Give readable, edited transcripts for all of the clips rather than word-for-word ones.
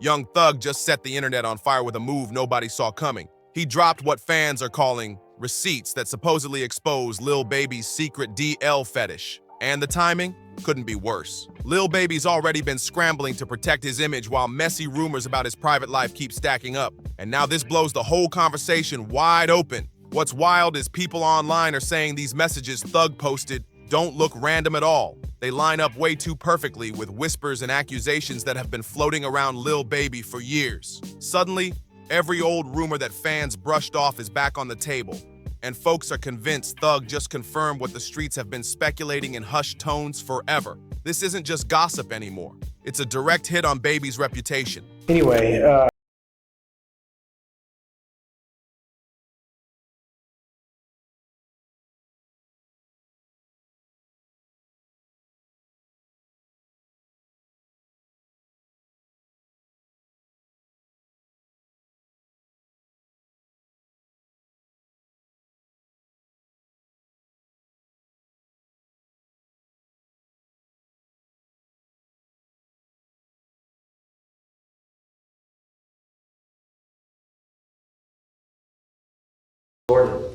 Young Thug just set the internet on fire with a move nobody saw coming. He dropped what fans are calling receipts that supposedly expose Lil Baby's secret DL fetish. And the timing couldn't be worse. Lil Baby's already been scrambling to protect his image while messy rumors about his private life keep stacking up. And now this blows the whole conversation wide open. What's wild is people online are saying these messages Thug posted don't look random at all. They line up way too perfectly with whispers and accusations that have been floating around Lil Baby for years. Suddenly, every old rumor that fans brushed off is back on the table, and folks are convinced Thug just confirmed what the streets have been speculating in hushed tones forever. This isn't just gossip anymore. It's a direct hit on Baby's reputation. Anyway,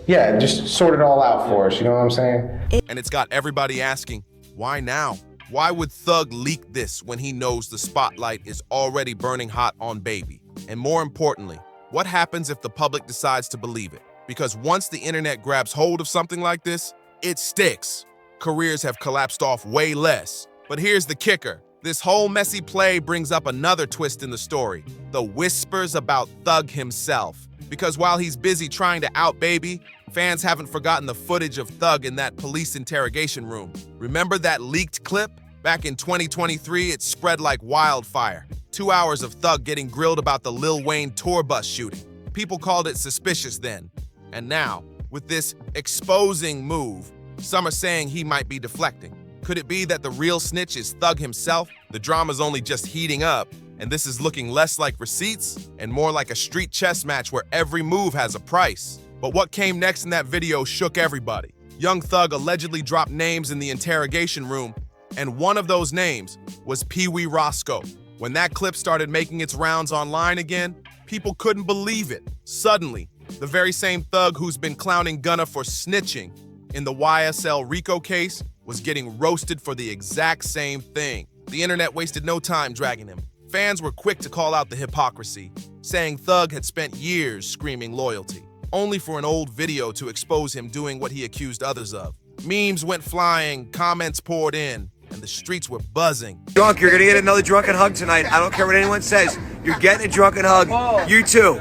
yeah, just sort it all out for us, you know what I'm saying? And it's got everybody asking, why now? Why would Thug leak this when he knows the spotlight is already burning hot on Baby? And more importantly, what happens if the public decides to believe it? Because once the internet grabs hold of something like this, it sticks. Careers have collapsed off way less. But here's the kicker. This whole messy play brings up another twist in the story, the whispers about Thug himself. Because while he's busy trying to out Baby, fans haven't forgotten the footage of Thug in that police interrogation room. Remember that leaked clip? Back in 2023, it spread like wildfire. 2 hours of Thug getting grilled about the Lil Wayne tour bus shooting. People called it suspicious then. And now, with this exposing move, some are saying he might be deflecting. Could it be that the real snitch is Thug himself? The drama's only just heating up, and this is looking less like receipts and more like a street chess match where every move has a price. But what came next in that video shook everybody. Young Thug allegedly dropped names in the interrogation room, and one of those names was Pee Wee Roscoe. When that clip started making its rounds online again, people couldn't believe it. Suddenly, the very same Thug who's been clowning Gunna for snitching in the YSL Rico case was getting roasted for the exact same thing. The internet wasted no time dragging him. Fans were quick to call out the hypocrisy, saying Thug had spent years screaming loyalty, only for an old video to expose him doing what he accused others of. Memes went flying, comments poured in, and the streets were buzzing. Drunk, you're gonna get another drunken hug tonight. I don't care what anyone says. You're getting a drunken hug. You too.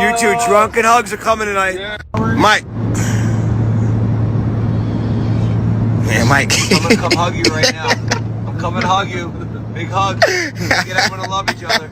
You too. Drunken hugs are coming tonight. Mike. Man, Mike. I'm gonna come hug you right now. I'm coming to hug you. Big hug. Get everyone to love each other.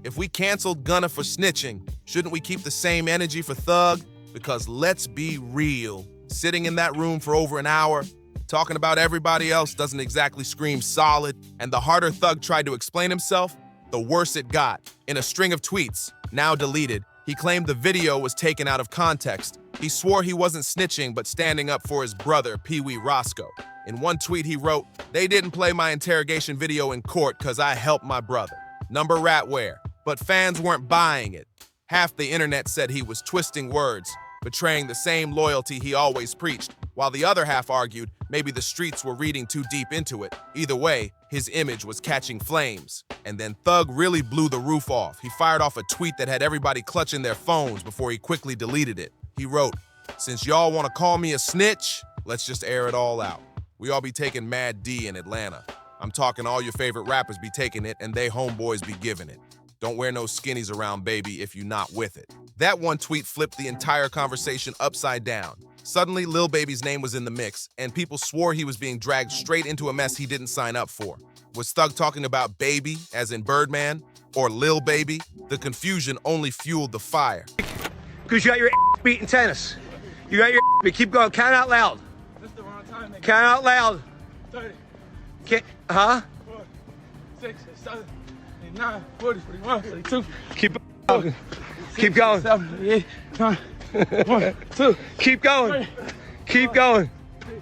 If we canceled Gunna for snitching, shouldn't we keep the same energy for Thug? Because let's be real, sitting in that room for over an hour, talking about everybody else doesn't exactly scream solid, and the harder Thug tried to explain himself, the worse it got. In a string of tweets, now deleted, he claimed the video was taken out of context. He swore he wasn't snitching but standing up for his brother, Pee Wee Roscoe. In one tweet he wrote, "They didn't play my interrogation video in court cause I helped my brother." Number ratware. But fans weren't buying it. Half the internet said he was twisting words, betraying the same loyalty he always preached, while the other half argued maybe the streets were reading too deep into it. Either way, his image was catching flames. And then Thug really blew the roof off. He fired off a tweet that had everybody clutching their phones before he quickly deleted it. He wrote, "Since y'all want to call me a snitch, let's just air it all out. We all be taking Mad D in Atlanta. I'm talking all your favorite rappers be taking it and they homeboys be giving it. Don't wear no skinnies around, baby, if you not with it." That one tweet flipped the entire conversation upside down. Suddenly, Lil Baby's name was in the mix, and people swore he was being dragged straight into a mess he didn't sign up for. Was Thug talking about Baby, as in Birdman, or Lil Baby? The confusion only fueled the fire. Because you got your beat in tennis. You got your beat. Keep going. Count out loud. That's the wrong time. Count out loud. 30, Can't, huh? 4, 6, 7, 8, 9, 40, 41, 42. Keep going. Keep going. 7, 8, 9, 1, 2. Keep going. Keep going.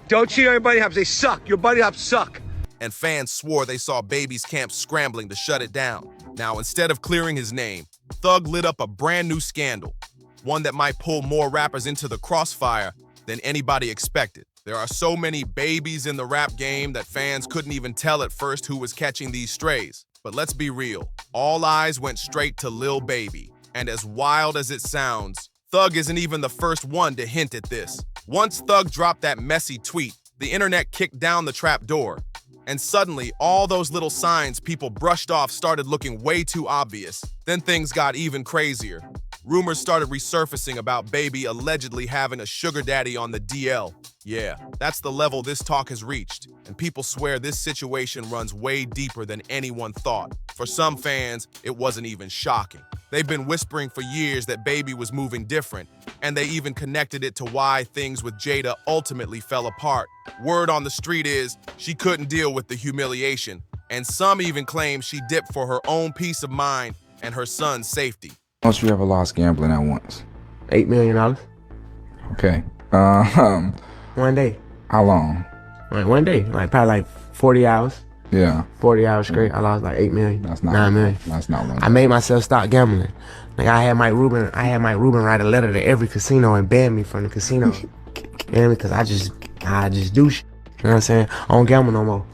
Don't cheat on your buddy hops. They suck. Your buddy hops suck. And fans swore they saw Baby's camp scrambling to shut it down. Now, instead of clearing his name, Thug lit up a brand new scandal, one that might pull more rappers into the crossfire than anybody expected. There are so many babies in the rap game that fans couldn't even tell at first who was catching these strays. But let's be real, all eyes went straight to Lil Baby. And as wild as it sounds, Thug isn't even the first one to hint at this. Once Thug dropped that messy tweet, the internet kicked down the trap door. And suddenly, all those little signs people brushed off started looking way too obvious. Then things got even crazier. Rumors started resurfacing about Baby allegedly having a sugar daddy on the DL. Yeah, that's the level this talk has reached, and people swear this situation runs way deeper than anyone thought. For some fans, it wasn't even shocking. They've been whispering for years that Baby was moving different, and they even connected it to why things with Jada ultimately fell apart. Word on the street is she couldn't deal with the humiliation, and some even claim she dipped for her own peace of mind and her son's safety. Most you ever lost gambling at once? $8 million. Okay. One day. How long? Like one day. Like probably like 40 hours. Yeah. 40 hours straight. I lost like 8 million. That's not 9 million. That's not long. I made myself stop gambling. Like I had Mike Rubin write a letter to every casino and ban me from the casino. You know me? Because I just do shit. You know what I'm saying? I don't gamble no more.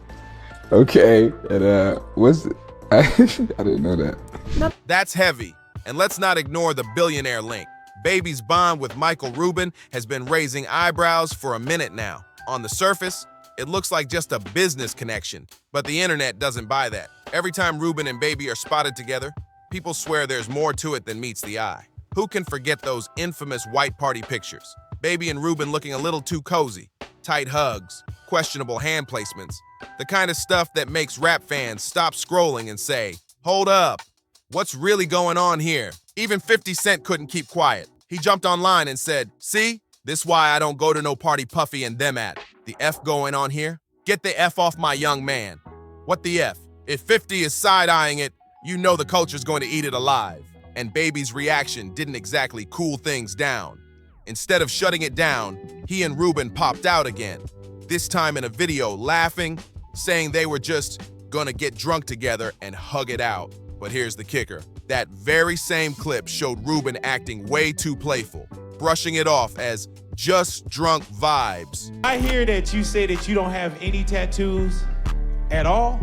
Okay. And what's it? I didn't know that. That's heavy. And let's not ignore the billionaire link. Baby's bond with Michael Rubin has been raising eyebrows for a minute now. On the surface, it looks like just a business connection, but the internet doesn't buy that. Every time Rubin and Baby are spotted together, people swear there's more to it than meets the eye. Who can forget those infamous white party pictures? Baby and Rubin looking a little too cozy, tight hugs, questionable hand placements, the kind of stuff that makes rap fans stop scrolling and say, hold up. What's really going on here? Even 50 Cent couldn't keep quiet. He jumped online and said, see, this why I don't go to no party Puffy and them at. The F going on here? Get the F off my young man. What the F? If 50 is side-eyeing it, you know the culture's going to eat it alive. And Baby's reaction didn't exactly cool things down. Instead of shutting it down, he and Rubin popped out again. This time in a video, laughing, saying they were just gonna get drunk together and hug it out. But here's the kicker. That very same clip showed Rubin acting way too playful, brushing it off as just drunk vibes. I hear that you say that you don't have any tattoos at all.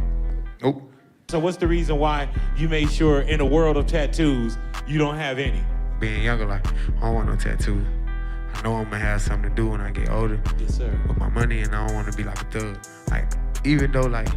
Nope. So what's the reason why you made sure in the world of tattoos, you don't have any? Being younger, like, I don't want no tattoos. I know I'm gonna have something to do when I get older. Yes, sir. With my money, and I don't want to be like a thug. Like, even though, like,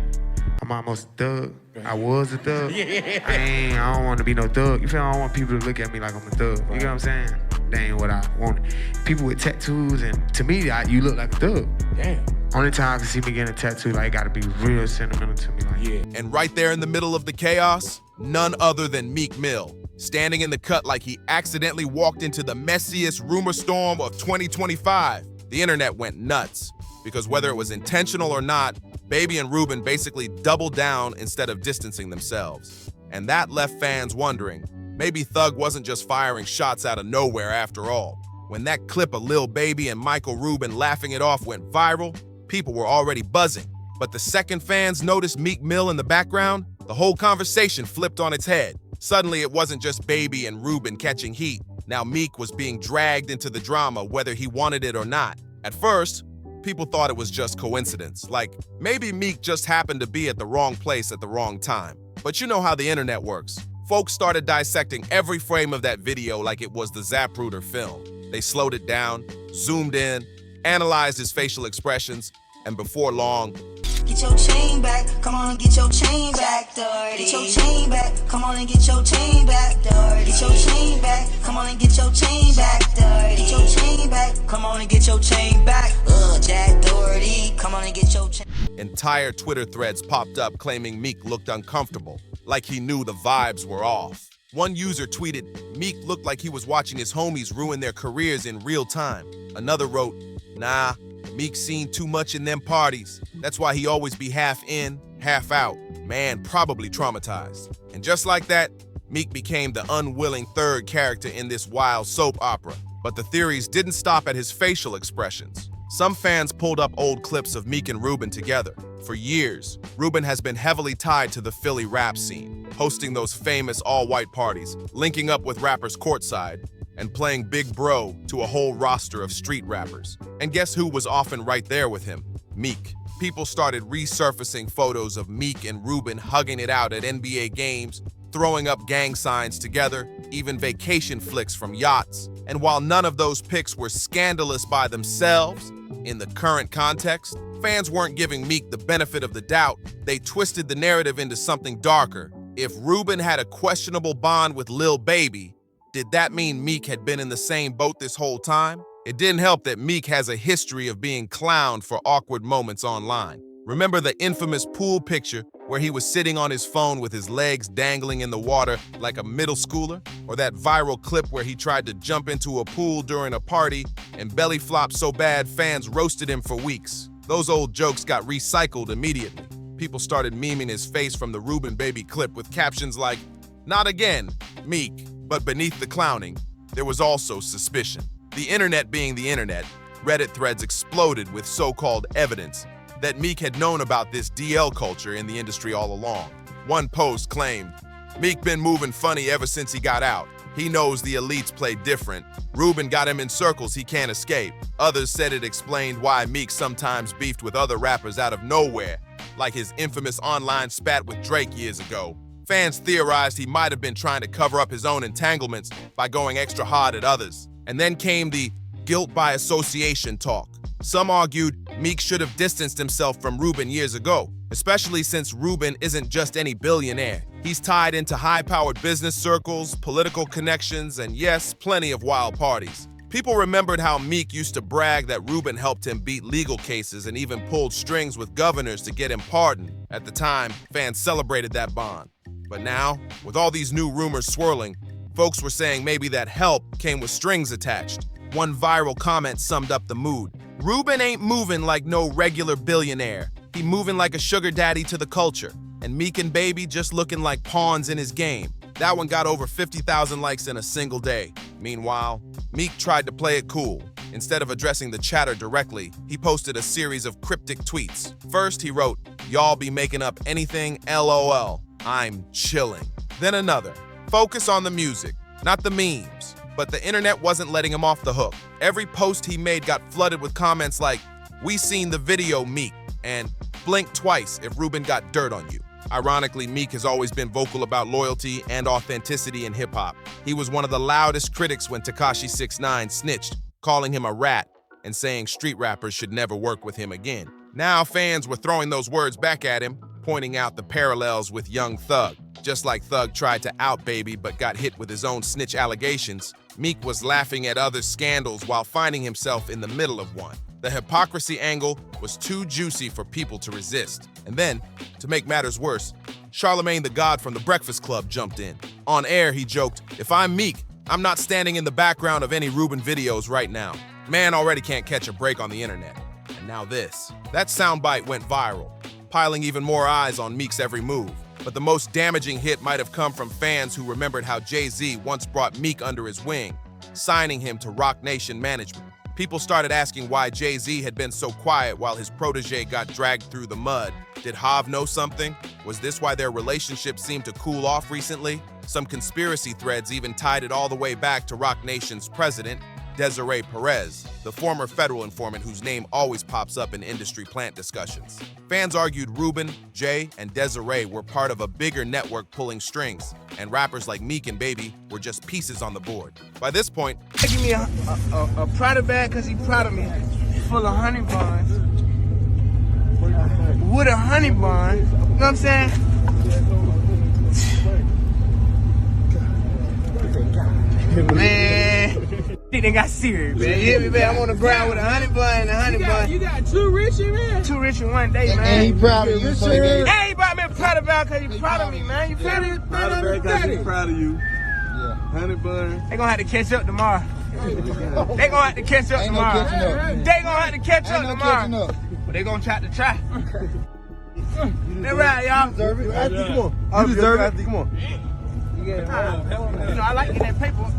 I'm almost a thug. I was a thug. Yeah. I don't want to be no thug. You feel? I don't want people to look at me like I'm a thug. You get what I'm saying? That ain't what I want. People with tattoos, and to me, you look like a thug. Damn. Only time I can see me getting a tattoo, like, it gotta be real sentimental to me. Like, Yeah. And right there in the middle of the chaos, none other than Meek Mill, standing in the cut like he accidentally walked into the messiest rumor storm of 2025. The internet went nuts, because whether it was intentional or not, Baby and Rubin basically doubled down instead of distancing themselves. And that left fans wondering, maybe Thug wasn't just firing shots out of nowhere after all. When that clip of Lil Baby and Michael Rubin laughing it off went viral, people were already buzzing. But the second fans noticed Meek Mill in the background, the whole conversation flipped on its head. Suddenly it wasn't just Baby and Rubin catching heat. Now Meek was being dragged into the drama whether he wanted it or not. At first, people thought it was just coincidence, like maybe Meek just happened to be at the wrong place at the wrong time. But you know how the internet works. Folks started dissecting every frame of that video like it was the Zapruder film. They slowed it down, zoomed in, analyzed his facial expressions, and before long, get your chain back, come on and get your chain back, dirty. Get your chain back, come on and get your chain back, dirty. Get your chain back, come on and get your chain back, dirty. Get your chain back, come on and get your chain back, Jack Doherty, come on and get your chain. entire Twitter threads popped up claiming Meek looked uncomfortable, like he knew the vibes were off. One user tweeted, Meek looked like he was watching his homies ruin their careers in real time. Another wrote, nah, Meek seen too much in them parties. That's why he always be half in, half out. Man, probably traumatized. And just like that, Meek became the unwilling third character in this wild soap opera. But the theories didn't stop at his facial expressions. Some fans pulled up old clips of Meek and Ruben together. For years, Ruben has been heavily tied to the Philly rap scene, hosting those famous all-white parties, linking up with rappers courtside, and playing Big Bro to a whole roster of street rappers. And guess who was often right there with him? Meek. People started resurfacing photos of Meek and Ruben hugging it out at NBA games, throwing up gang signs together, even vacation flicks from yachts. And while none of those pics were scandalous by themselves, in the current context, fans weren't giving Meek the benefit of the doubt. They twisted the narrative into something darker. If Ruben had a questionable bond with Lil Baby, did that mean Meek had been in the same boat this whole time? It didn't help that Meek has a history of being clowned for awkward moments online. Remember the infamous pool picture where he was sitting on his phone with his legs dangling in the water like a middle schooler? Or that viral clip where he tried to jump into a pool during a party and belly flopped so bad fans roasted him for weeks? Those old jokes got recycled immediately. People started memeing his face from the Ruben Baby clip with captions like, "Not again, Meek." But beneath the clowning, there was also suspicion. The internet being the internet, Reddit threads exploded with so-called evidence that Meek had known about this DL culture in the industry all along. One post claimed, "Meek been moving funny ever since he got out. He knows the elites play different. Ruben got him in circles he can't escape." Others said it explained why Meek sometimes beefed with other rappers out of nowhere, like his infamous online spat with Drake years ago. Fans theorized he might have been trying to cover up his own entanglements by going extra hard at others. And then came the guilt by association talk. Some argued Meek should have distanced himself from Ruben years ago, especially since Ruben isn't just any billionaire. He's tied into high-powered business circles, political connections, and yes, plenty of wild parties. People remembered how Meek used to brag that Ruben helped him beat legal cases and even pulled strings with governors to get him pardoned. At the time, fans celebrated that bond. But now, with all these new rumors swirling, folks were saying maybe that help came with strings attached. One viral comment summed up the mood. "Ruben ain't moving like no regular billionaire. He moving like a sugar daddy to the culture. And Meek and Baby just looking like pawns in his game." That one got over 50,000 likes in a single day. Meanwhile, Meek tried to play it cool. Instead of addressing the chatter directly, he posted a series of cryptic tweets. First, he wrote, "Y'all be making up anything, LOL. I'm chilling." Then another, "Focus on the music, not the memes." But the internet wasn't letting him off the hook. Every post he made got flooded with comments like, "We seen the video, Meek," and "Blink twice if Ruben got dirt on you." Ironically, Meek has always been vocal about loyalty and authenticity in hip-hop. He was one of the loudest critics when Tekashi 6ix9ine snitched, calling him a rat and saying street rappers should never work with him again. Now fans were throwing those words back at him, pointing out the parallels with Young Thug. Just like Thug tried to out Baby but got hit with his own snitch allegations, Meek was laughing at other scandals while finding himself in the middle of one. The hypocrisy angle was too juicy for people to resist. And then, to make matters worse, Charlemagne the God from The Breakfast Club jumped in. On air, he joked, "If I'm Meek, I'm not standing in the background of any Ruben videos right now. Man already can't catch a break on the internet." And now this. That soundbite went viral, piling even more eyes on Meek's every move. But the most damaging hit might have come from fans who remembered how Jay-Z once brought Meek under his wing, signing him to Roc Nation management. People started asking why Jay-Z had been so quiet while his protege got dragged through the mud. Did Hav know something? Was this why their relationship seemed to cool off recently? Some conspiracy threads even tied it all the way back to Roc Nation's president, Desiree Perez, the former federal informant whose name always pops up in industry plant discussions. Fans argued Ruben, Jay, and Desiree were part of a bigger network pulling strings, and rappers like Meek and Baby were just pieces on the board. By this point, Give me a Prada bag because he proud of me, full of honey buns, with a honey bun. You know what I'm saying? Man, they done got serious, man. You hear me, man? I'm on the ground with a honey bun and a honey bun. You got two rich in man? Too rich in one day, man. And he proud of you, so he gave Hey, he brought me a Prada bag because he proud of me, man. You feel me? Proud of you. Yeah. Honey bun. They gonna have to catch up tomorrow. They gonna have to catch up Ain't no tomorrow. catching up. They gonna have to catch up Ain't no tomorrow. catching up. But they gonna try to try. They right, y'all. You deserve it. Come on. You deserve it. Come on. You know, I like getting that paper.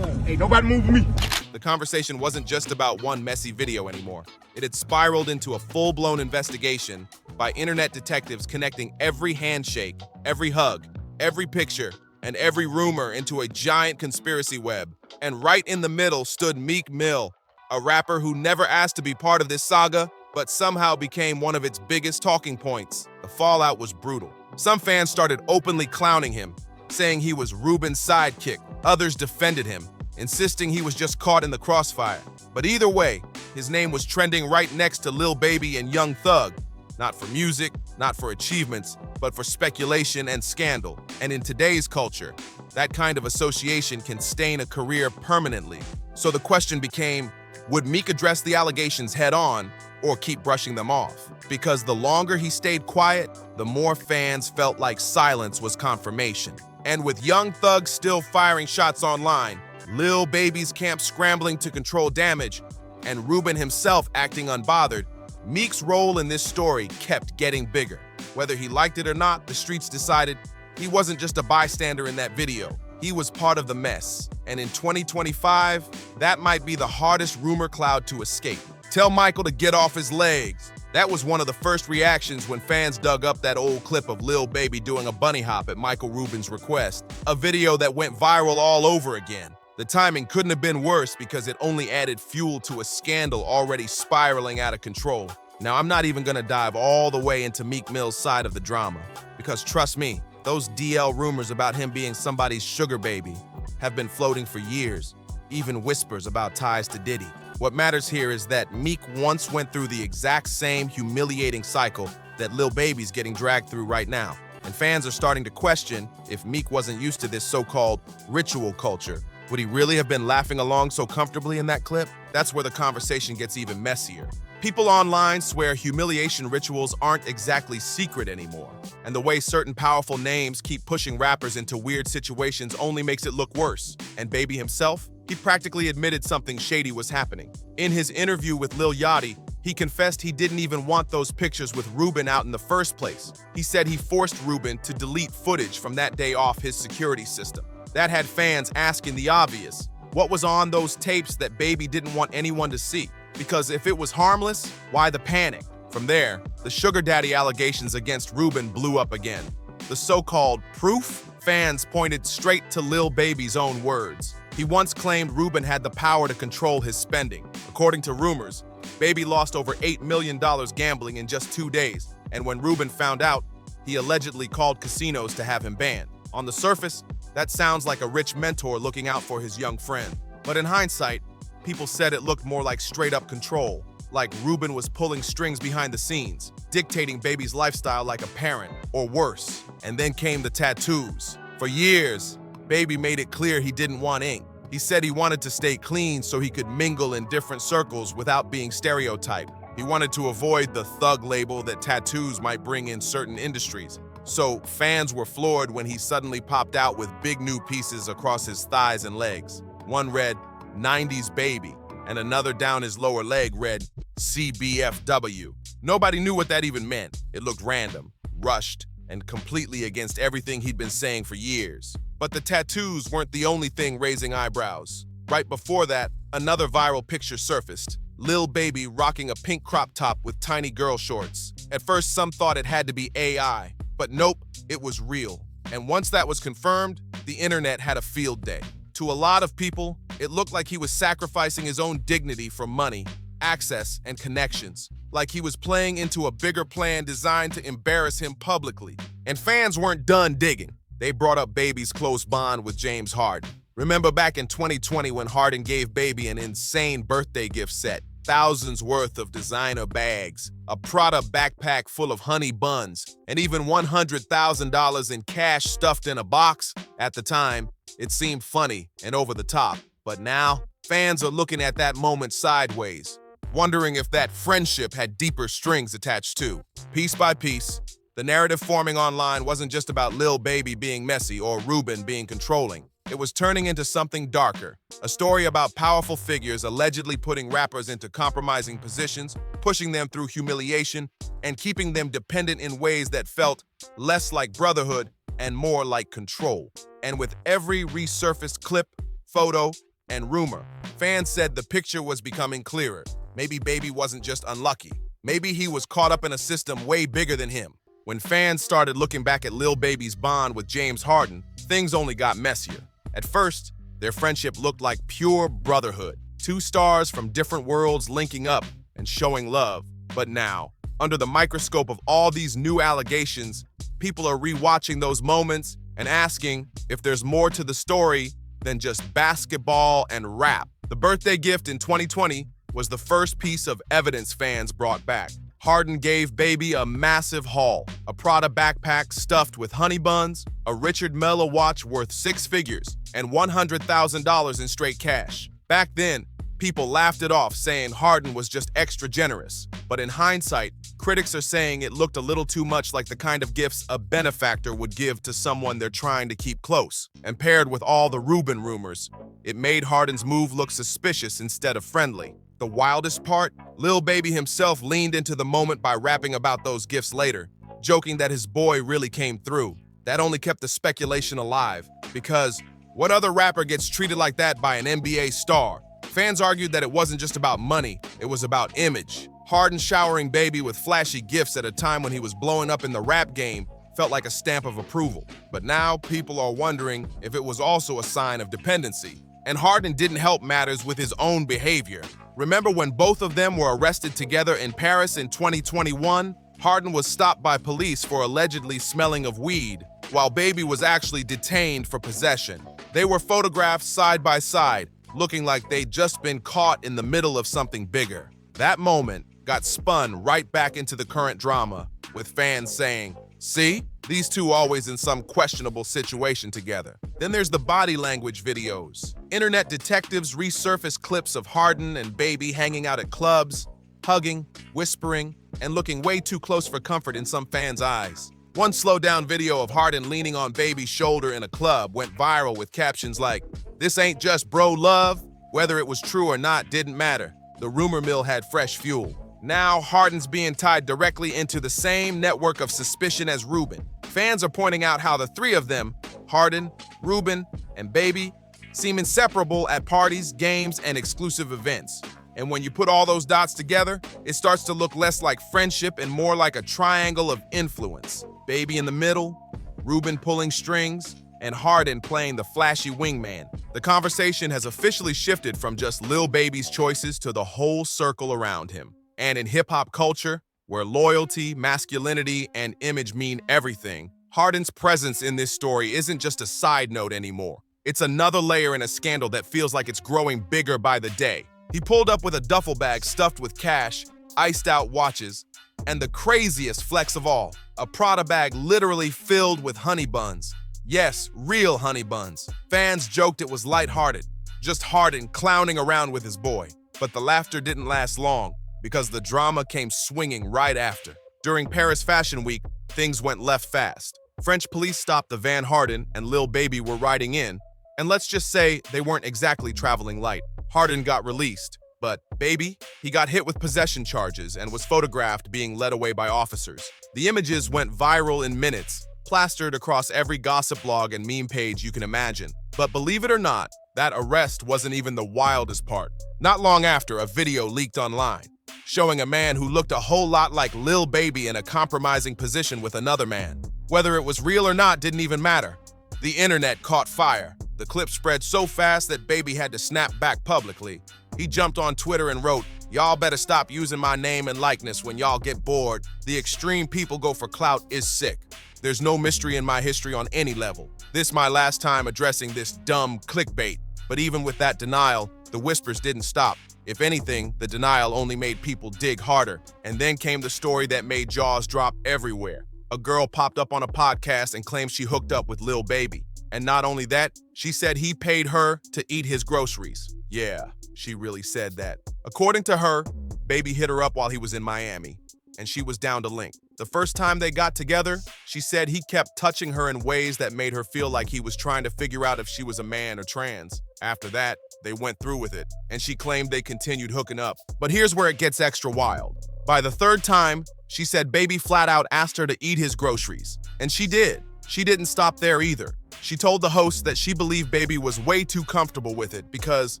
Ain't nobody moving me. the conversation wasn't just about one messy video anymore. It had spiraled into a full-blown investigation by internet detectives connecting every handshake, every hug, every picture, and every rumor into a giant conspiracy web. And right in the middle stood Meek Mill, a rapper who never asked to be part of this saga, but somehow became one of its biggest talking points. The fallout was brutal. Some fans started openly clowning him, saying he was Ruben's sidekick. Others defended him, insisting he was just caught in the crossfire. But either way, his name was trending right next to Lil Baby and Young Thug, not for music, not for achievements, but for speculation and scandal. And in today's culture, that kind of association can stain a career permanently. So the question became, would Meek address the allegations head on or keep brushing them off? Because the longer he stayed quiet, the more fans felt like silence was confirmation. And with Young Thug still firing shots online, Lil Baby's camp scrambling to control damage, and Ruben himself acting unbothered, Meek's role in this story kept getting bigger. Whether he liked it or not, the streets decided he wasn't just a bystander in that video. He was part of the mess. And in 2025, that might be the hardest rumor cloud to escape. Tell Michael to get off his legs. That was one of the first reactions when fans dug up that old clip of Lil Baby doing a bunny hop at Michael Rubin's request, a video that went viral all over again. The timing couldn't have been worse because it only added fuel to a scandal already spiraling out of control. Now, I'm not even gonna dive all the way into Meek Mill's side of the drama, because trust me, those DL rumors about him being somebody's sugar baby have been floating for years, even whispers about ties to Diddy. What matters here is that Meek once went through the exact same humiliating cycle that Lil Baby's getting dragged through right now. And fans are starting to question if Meek wasn't used to this so-called ritual culture. Would he really have been laughing along so comfortably in that clip? That's where the conversation gets even messier. People online swear humiliation rituals aren't exactly secret anymore, and the way certain powerful names keep pushing rappers into weird situations only makes it look worse. And Baby himself, he practically admitted something shady was happening. In his interview with Lil Yachty, he confessed he didn't even want those pictures with Ruben out in the first place. He said he forced Ruben to delete footage from that day off his security system. That had fans asking the obvious. What was on those tapes that Baby didn't want anyone to see? Because if it was harmless, why the panic? From there, the sugar daddy allegations against Ruben blew up again. The so-called proof? Fans pointed straight to Lil Baby's own words. He once claimed Ruben had the power to control his spending. According to rumors, Baby lost over $8 million gambling in just 2 days, and when Ruben found out, he allegedly called casinos to have him banned. On the surface, that sounds like a rich mentor looking out for his young friend. But in hindsight, people said it looked more like straight-up control, like Ruben was pulling strings behind the scenes, dictating Baby's lifestyle like a parent, or worse. And then came the tattoos. For years, Baby made it clear he didn't want ink. He said he wanted to stay clean so he could mingle in different circles without being stereotyped. He wanted to avoid the thug label that tattoos might bring in certain industries. So fans were floored when he suddenly popped out with big new pieces across his thighs and legs. One read, 90s Baby, and another down his lower leg read, CBFW. Nobody knew what that even meant. It looked random, rushed, and completely against everything he'd been saying for years. But the tattoos weren't the only thing raising eyebrows. Right before that, another viral picture surfaced. Lil Baby rocking a pink crop top with tiny girl shorts. At first, some thought it had to be AI, but nope, it was real. And once that was confirmed, the internet had a field day. To a lot of people, it looked like he was sacrificing his own dignity for money, access, and connections. Like he was playing into a bigger plan designed to embarrass him publicly. And fans weren't done digging. They brought up Baby's close bond with James Harden. Remember back in 2020 when Harden gave Baby an insane birthday gift set? Thousands worth of designer bags, a Prada backpack full of honey buns, and even $100,000 in cash stuffed in a box? At the time, it seemed funny and over the top. But now, fans are looking at that moment sideways, wondering if that friendship had deeper strings attached too. Piece by piece, the narrative forming online wasn't just about Lil Baby being messy or Ruben being controlling. It was turning into something darker, a story about powerful figures allegedly putting rappers into compromising positions, pushing them through humiliation, and keeping them dependent in ways that felt less like brotherhood and more like control. And with every resurfaced clip, photo, and rumor. Fans said the picture was becoming clearer. Maybe Baby wasn't just unlucky. Maybe he was caught up in a system way bigger than him. When fans started looking back at Lil Baby's bond with James Harden, things only got messier. At first, their friendship looked like pure brotherhood. Two stars from different worlds linking up and showing love. But now, under the microscope of all these new allegations, people are rewatching those moments and asking if there's more to the story than just basketball and rap. The birthday gift in 2020 was the first piece of evidence fans brought back. Harden gave Baby a massive haul, a Prada backpack stuffed with honey buns, a Richard Mille watch worth 6 figures, and $100,000 in straight cash. Back then, people laughed it off, saying Harden was just extra generous. But in hindsight, critics are saying it looked a little too much like the kind of gifts a benefactor would give to someone they're trying to keep close. And paired with all the Rubin rumors, it made Harden's move look suspicious instead of friendly. The wildest part, Lil Baby himself leaned into the moment by rapping about those gifts later, joking that his boy really came through. That only kept the speculation alive, because what other rapper gets treated like that by an NBA star? Fans argued that it wasn't just about money, it was about image. Harden showering Baby with flashy gifts at a time when he was blowing up in the rap game felt like a stamp of approval. But now people are wondering if it was also a sign of dependency. And Harden didn't help matters with his own behavior. Remember when both of them were arrested together in Paris in 2021? Harden was stopped by police for allegedly smelling of weed, while Baby was actually detained for possession. They were photographed side by side, looking like they'd just been caught in the middle of something bigger. That moment got spun right back into the current drama, with fans saying, "See? These two always in some questionable situation together." Then there's the body language videos. Internet detectives resurface clips of Harden and Baby hanging out at clubs, hugging, whispering, and looking way too close for comfort in some fans' eyes. One slow-down video of Harden leaning on Baby's shoulder in a club went viral with captions like, "This ain't just bro love." Whether it was true or not didn't matter. The rumor mill had fresh fuel. Now Harden's being tied directly into the same network of suspicion as Rubin. Fans are pointing out how the three of them, Harden, Rubin, and Baby, seem inseparable at parties, games, and exclusive events. And when you put all those dots together, it starts to look less like friendship and more like a triangle of influence. Baby in the middle, Rubin pulling strings, and Harden playing the flashy wingman. The conversation has officially shifted from just Lil Baby's choices to the whole circle around him. And in hip-hop culture, where loyalty, masculinity, and image mean everything, Harden's presence in this story isn't just a side note anymore. It's another layer in a scandal that feels like it's growing bigger by the day. He pulled up with a duffel bag stuffed with cash, iced-out watches, and the craziest flex of all, a Prada bag literally filled with honey buns. Yes, real honey buns. Fans joked it was lighthearted, just Harden clowning around with his boy. But the laughter didn't last long, because the drama came swinging right after. During Paris Fashion Week, things went left fast. French police stopped the van Harden and Lil Baby were riding in, and let's just say they weren't exactly traveling light. Harden got released, but Baby, he got hit with possession charges and was photographed being led away by officers. The images went viral in minutes, plastered across every gossip blog and meme page you can imagine. But believe it or not, that arrest wasn't even the wildest part. Not long after, a video leaked online, showing a man who looked a whole lot like Lil Baby in a compromising position with another man. Whether it was real or not didn't even matter. The internet caught fire. The clip spread so fast that Baby had to snap back publicly. He jumped on Twitter and wrote, "Y'all better stop using my name and likeness when y'all get bored. The extreme people go for clout is sick. There's no mystery in my history on any level. This my last time addressing this dumb clickbait." But even with that denial, the whispers didn't stop. If anything, the denial only made people dig harder. And then came the story that made jaws drop everywhere. A girl popped up on a podcast and claimed she hooked up with Lil Baby. And not only that, she said he paid her to eat his groceries. Yeah, she really said that. According to her, Baby hit her up while he was in Miami, and she was down to link. The first time they got together, she said he kept touching her in ways that made her feel like he was trying to figure out if she was a man or trans. After that, they went through with it, and she claimed they continued hooking up. But here's where it gets extra wild. By the third time, she said Baby flat out asked her to eat his groceries. And she did. She didn't stop there either. She told the host that she believed Baby was way too comfortable with it because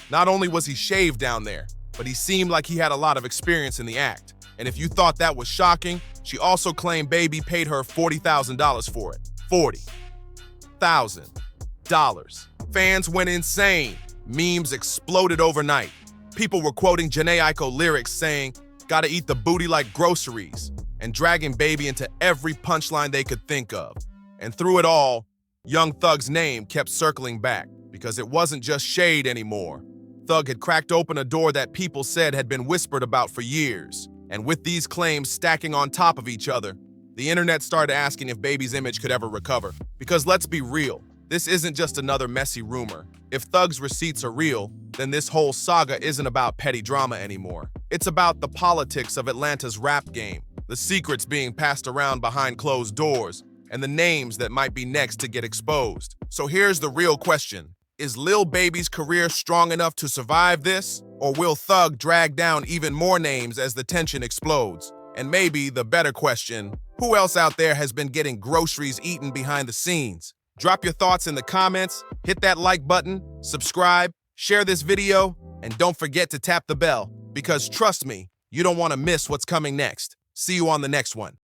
not only was he shaved down there, but he seemed like he had a lot of experience in the act. And if you thought that was shocking, she also claimed Baby paid her $40,000 for it. $40,000. Fans went insane. Memes exploded overnight. People were quoting Jhené Aiko lyrics saying, "Gotta eat the booty like groceries," and dragging Baby into every punchline they could think of. And through it all, Young Thug's name kept circling back because it wasn't just shade anymore. Thug had cracked open a door that people said had been whispered about for years. And with these claims stacking on top of each other, the internet started asking if Baby's image could ever recover. Because let's be real, this isn't just another messy rumor. If Thug's receipts are real, then this whole saga isn't about petty drama anymore. It's about the politics of Atlanta's rap game, the secrets being passed around behind closed doors, and the names that might be next to get exposed. So here's the real question. Is Lil Baby's career strong enough to survive this? Or will Thug drag down even more names as the tension explodes? And maybe the better question, who else out there has been getting groceries eaten behind the scenes? Drop your thoughts in the comments, hit that like button, subscribe, share this video, and don't forget to tap the bell, because trust me, you don't want to miss what's coming next. See you on the next one.